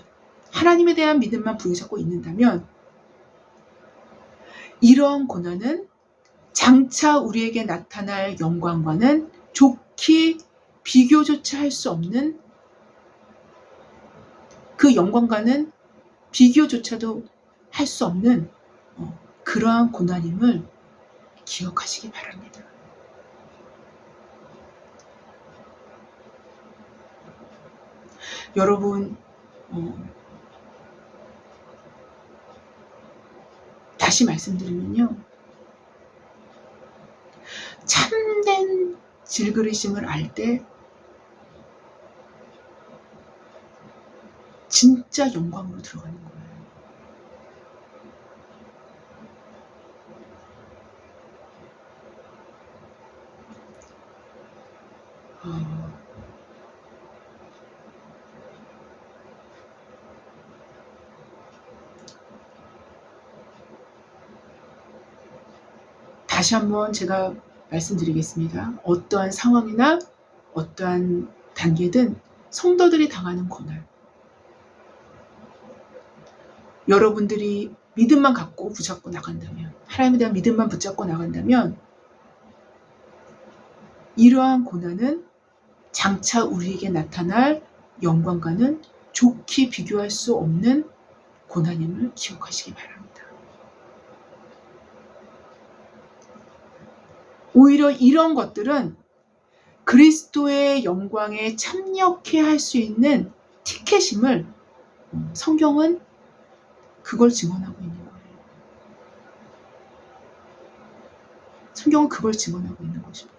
하나님에 대한 믿음만 부여잡고 있는다면 이러한 고난은 장차 우리에게 나타날 영광과는 좋게 비교조차 할 수 없는, 그 영광과는 비교조차도 할 수 없는 그러한 고난임을 기억하시기 바랍니다. 여러분, 다시 말씀드리면요, 참된 질그리심을 알 때 진짜 영광으로 들어가는 거예요. 다시 한번 제가 말씀드리겠습니다. 어떠한 상황이나 어떠한 단계든 성도들이 당하는 고난, 여러분들이 믿음만 갖고 붙잡고 나간다면, 하나님에 대한 믿음만 붙잡고 나간다면 이러한 고난은 장차 우리에게 나타날 영광과는 좋게 비교할 수 없는 고난임을 기억하시기 바랍니다. 오히려 이런 것들은 그리스도의 영광에 참여케 할 수 있는 티켓임을 성경은 그걸 증언하고 있는 거예요. 성경은 그걸 증언하고 있는 것입니다.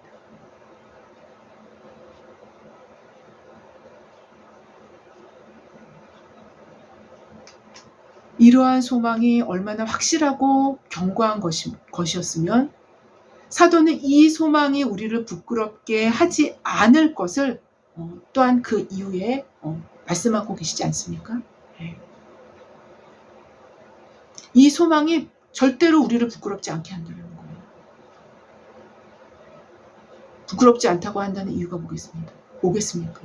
이러한 소망이 얼마나 확실하고 견고한 것이었으면 사도는 이 소망이 우리를 부끄럽게 하지 않을 것을 또한 그 이후에 말씀하고 계시지 않습니까? 네. 이 소망이 절대로 우리를 부끄럽지 않게 한다는 거예요. 부끄럽지 않다고 한다는 이유가 뭐겠습니까?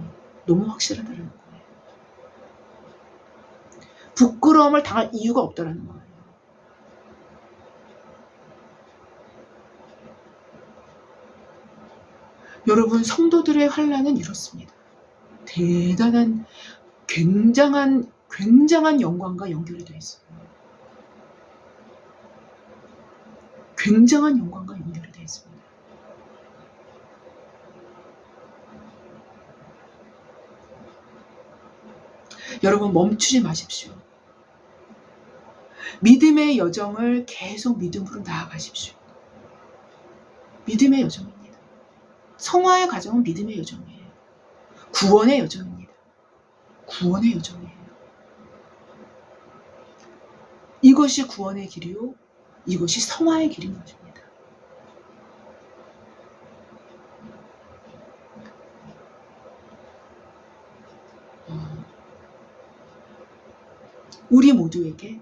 너무 확실하다는 거예요. 부끄러움을 당할 이유가 없다는 거예요. 여러분, 성도들의 환난은 이렇습니다. 대단한 굉장한 영광과 연결이 되어 있어요. 굉장한 영광과 연결이 되어 있습니다. 여러분, 멈추지 마십시오. 믿음의 여정을 계속 믿음으로 나아가십시오. 믿음의 여정입니다. 성화의 과정은 믿음의 여정이에요. 구원의 여정입니다. 구원의 여정이에요. 이것이 구원의 길이요, 이것이 성화의 길인 것입니다. 우리 모두에게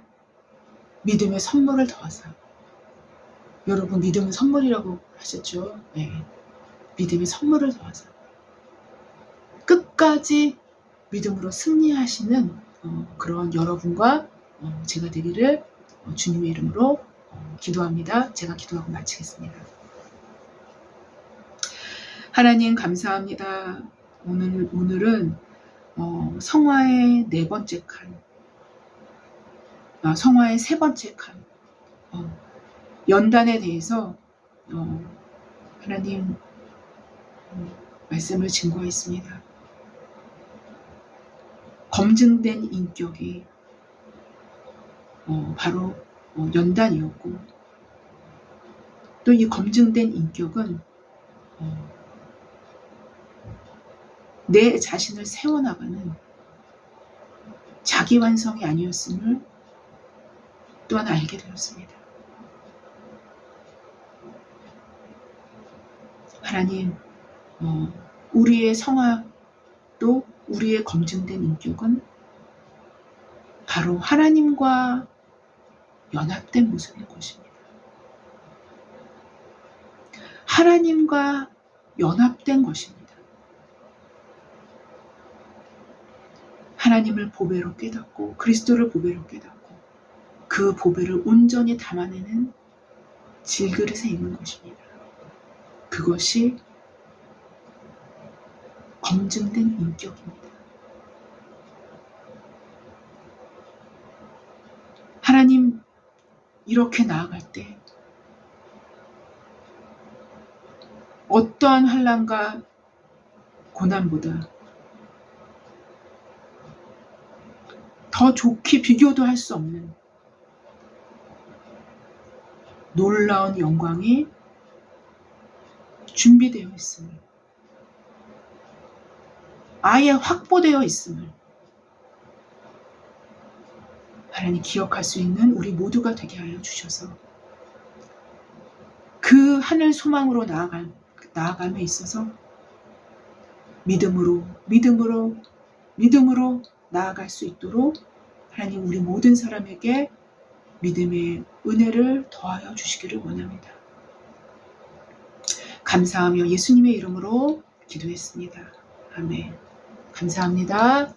믿음의 선물을 더하사, 여러분 믿음은 선물이라고 하셨죠? 네. 믿음의 선물을 더하사 끝까지 믿음으로 승리하시는 그런 여러분과 제가 되기를 주님의 이름으로 기도합니다. 제가 기도하고 마치겠습니다. 하나님 감사합니다. 오늘은 성화의 네 번째 칸, 성화의 세 번째 칸, 연단에 대해서 하나님 말씀을 증거했습니다. 검증된 인격이 바로 연단이었고, 또 이 검증된 인격은 내 자신을 세워나가는 자기 완성이 아니었음을 또한 알게 되었습니다. 하나님, 우리의 성화 또 우리의 검증된 인격은 바로 하나님과 연합된 모습일 것입니다. 하나님과 연합된 것입니다. 하나님을 보배로 깨닫고 그리스도를 보배로 깨닫고 그 보배를 온전히 담아내는 질그릇에 있는 것입니다. 그것이 검증된 인격입니다. 하나님, 이렇게 나아갈 때 어떠한 환난과 고난보다 더 좋게 비교도 할 수 없는 놀라운 영광이 준비되어 있음을, 아예 확보되어 있음을 하나님 기억할 수 있는 우리 모두가 되게 하여 주셔서 그 하늘 소망으로 나아감에 있어서 믿음으로 나아갈 수 있도록 하나님 우리 모든 사람에게 믿음의 은혜를 더하여 주시기를 원합니다. 감사하며 예수님의 이름으로 기도했습니다. 아멘. 감사합니다.